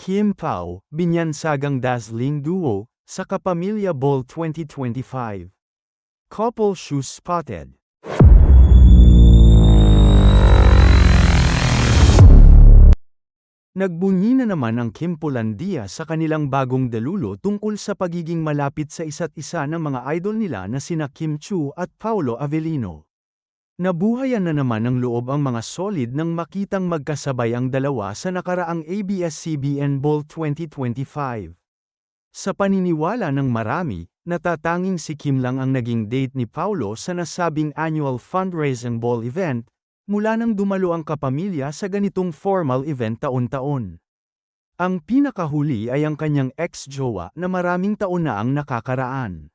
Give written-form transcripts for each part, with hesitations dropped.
Kim Pao, binyansagang dazzling duo, sa Kapamilya Ball 2025. Couple shoes spotted. Nagbunyi na naman ang Kim Polandia sa kanilang bagong dalulo tungkol sa pagiging malapit sa isa't isa ng mga idol nila na sina Kim Chiu at Paolo Avellino. Nabuhayan na naman ng loob ang mga solid nang makitang magkasabay ang dalawa sa nakaraang ABS-CBN Ball 2025. Sa paniniwala ng marami, natatanging si Kim lang ang naging date ni Paolo sa nasabing annual fundraising ball event, mula nang dumalo ang kapamilya sa ganitong formal event taon-taon. Ang pinakahuli ay ang kanyang ex-jowa na maraming taon na ang nakakaraan.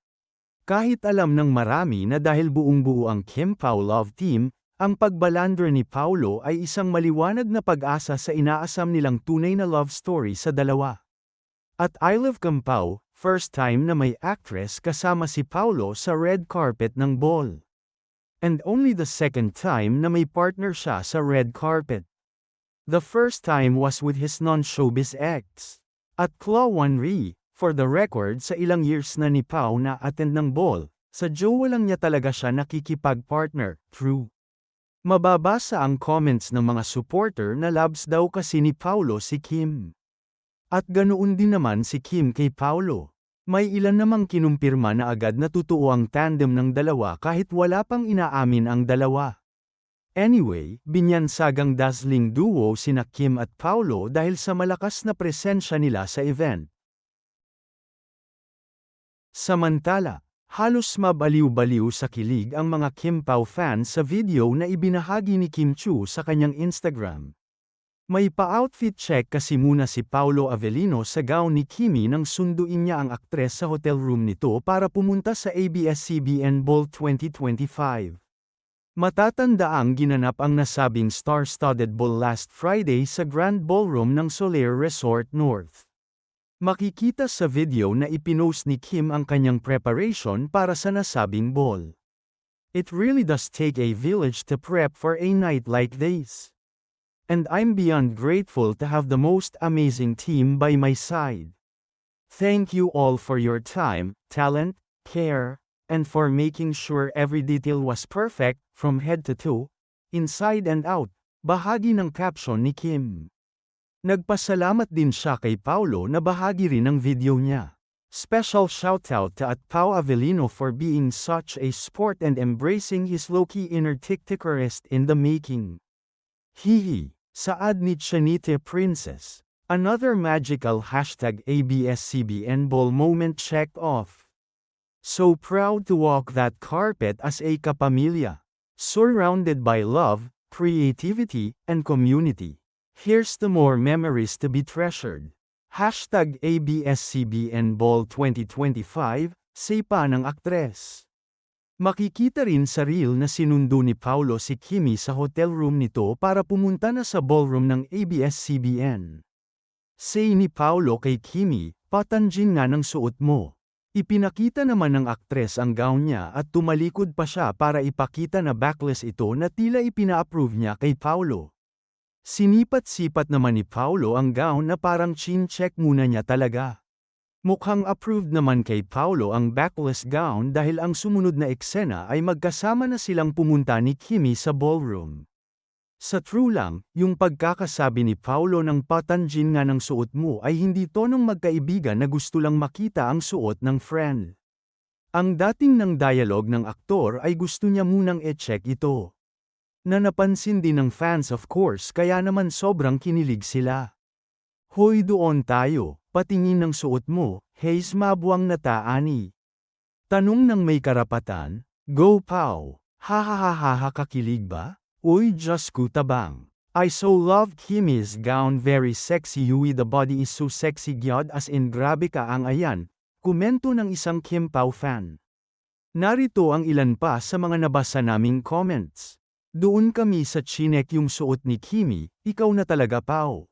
Kahit alam ng marami na dahil buong-buo ang Kim Pao love team, ang pagbalandra ni Paolo ay isang maliwanag na pag-asa sa inaasam nilang tunay na love story sa dalawa. At I Love Kim Pao, first time na may actress kasama si Paolo sa red carpet ng ball. And only the second time na may partner siya sa red carpet. The first time was with his non-showbiz ex. At Claw Wanri, for the record sa ilang years na ni Pao na attend ng ball, sa jowa lang niya talaga siya nakikipag-partner, true. Mababasa ang comments ng mga supporter na loves daw kasi ni Paolo si Kim. At ganoon din naman si Kim kay Paolo. May ilan namang kinumpirma na agad na totoo ang tandem ng dalawa kahit wala pang inaamin ang dalawa. Anyway, binyansagang dazzling duo sina Kim at Paolo dahil sa malakas na presensya nila sa event. Samantala, halos mabaliw-baliw sa kilig ang mga Kim Pao fans sa video na ibinahagi ni Kim Chiu sa kanyang Instagram. May pa-outfit check kasi muna si Paolo Avellino sa gown ni Kimi nang sunduin niya ang aktres sa hotel room nito para pumunta sa ABS-CBN Ball 2025. Matatandaang ginanap ang nasabing star-studded ball last Friday sa Grand Ballroom ng Solaire Resort North. Makikita sa video na ipinost ni Kim ang kanyang preparation para sa nasabing ball. It really does take a village to prep for a night like this. And I'm beyond grateful to have the most amazing team by my side. Thank you all for your time, talent, care, and for making sure every detail was perfect, from head to toe, inside and out, bahagi ng caption ni Kim. Nagpasalamat din siya kay Paolo na bahagi rin ng video niya. Special shoutout to at Pao Avellino for being such a sport and embracing his low-key inner TikTokerist in the making. Hihi. Saad ni Chanite Princess. Another magical #ABS-CBN Ball moment checked off. So proud to walk that carpet as a kapamilya. Surrounded by love, creativity, and community. Here's to more memories to be treasured. #ABS-CBN Ball 2025, say pa ng aktres. Makikita rin sa reel na sinundo ni Paolo si Kimi sa hotel room nito para pumunta na sa ballroom ng ABS-CBN. Say ni Paolo kay Kimi, patanjin nga ng suot mo. Ipinakita naman ng aktres ang gown niya at tumalikod pa siya para ipakita na backless ito na tila ipina-approve niya kay Paolo. Sinipat-sipat naman ni Paolo ang gown na parang chin-check muna niya talaga. Mukhang approved naman kay Paolo ang backless gown dahil ang sumunod na eksena ay magkasama na silang pumunta ni Kimi sa ballroom. Sa true lang, yung pagkakasabi ni Paolo ng patanjin nga ng suot mo ay hindi tonong magkaibigan na gusto lang makita ang suot ng friend. Ang dating ng dialogue ng aktor ay gusto niya munang e-check ito. Na napansin din ng fans of course kaya naman sobrang kinilig sila. Hoy doon tayo, patingin ng suot mo, Hayes mabuwang na taani. Tanong ng may karapatan, Go Pao, hahahaha kakilig ba? Uy Diyos ko tabang. I so love Kimi's gown very sexy Yui the body is so sexy gyud as in grabe ka ang ayan, komento ng isang Kim Pao fan. Narito ang ilan pa sa mga nabasa naming comments. Doon kami sa chinek yung suot ni Kimi, ikaw na talaga Pao.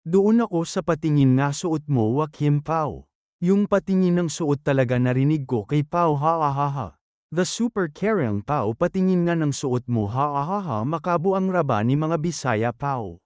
Doon ako sa patingin nga suot mo wa Kim Pao. Yung patingin ng suot talaga narinig ko kay Pao ha. The super caring Pao patingin nga ng suot mo ha makabuang raba ni mga Bisaya Pao.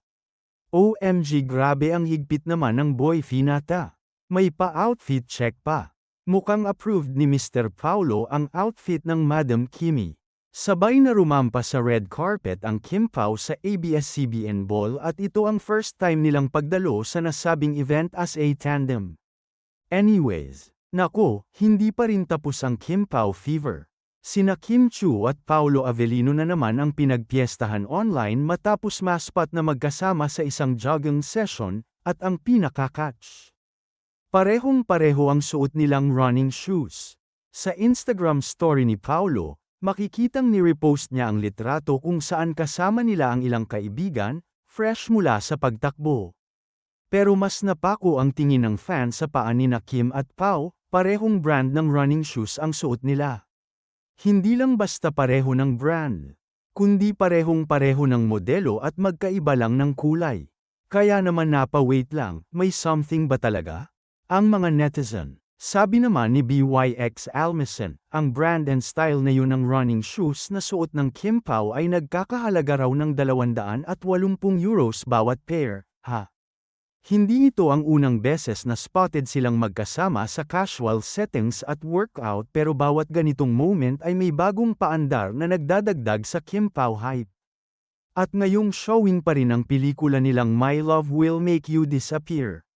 OMG, grabe, ang higpit naman ng boy Finata. May pa-outfit check pa. Mukhang approved ni Mr. Paulo ang outfit ng Madam Kimi. Sabay na rumampa sa red carpet ang Kim Pao sa ABS-CBN Ball at ito ang first time nilang pagdalo sa nasabing event as a tandem. Anyways, nako, hindi pa rin tapos ang Kim Pao fever. Sina Kim Chu at Paolo Avellino na naman ang pinagpiestahan online matapos maspot na magkasama sa isang jogging session, at ang pinaka-catch. Parehong-pareho ang suot nilang running shoes. Sa Instagram story ni Paolo, makikitang ni-repost niya ang litrato kung saan kasama nila ang ilang kaibigan, fresh mula sa pagtakbo. Pero mas napako ang tingin ng fans sa paa ni na Kim at Pao, parehong brand ng running shoes ang suot nila. Hindi lang basta pareho ng brand, kundi parehong-pareho ng modelo at magkaiba lang ng kulay. Kaya naman napa-wait lang, may something ba talaga? Ang mga netizen. Sabi naman ni BYX Almisen, ang brand and style na yun ng running shoes na suot ng Kim Pao ay nagkakahalaga raw ng €280 bawat pair, ha? Hindi ito ang unang beses na spotted silang magkasama sa casual settings at workout, pero bawat ganitong moment ay may bagong paandar na nagdadagdag sa Kim Pao hype. At ngayong showing pa rin ang pelikula nilang My Love Will Make You Disappear.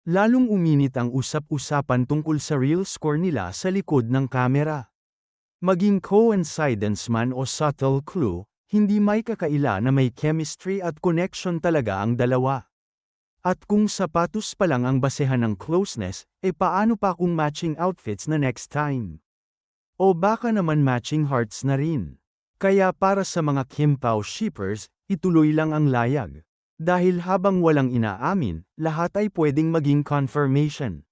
Lalong uminit ang usap-usapan tungkol sa real score nila sa likod ng kamera. Maging coincidence man o subtle clue, hindi may kakaila na may chemistry at connection talaga ang dalawa. At kung sapatos pa lang ang basehan ng closeness, paano pa kung matching outfits na next time? O baka naman matching hearts na rin. Kaya para sa mga Kim Pao shippers, ituloy lang ang layag. Dahil habang walang inaamin, lahat ay pwedeng maging confirmation.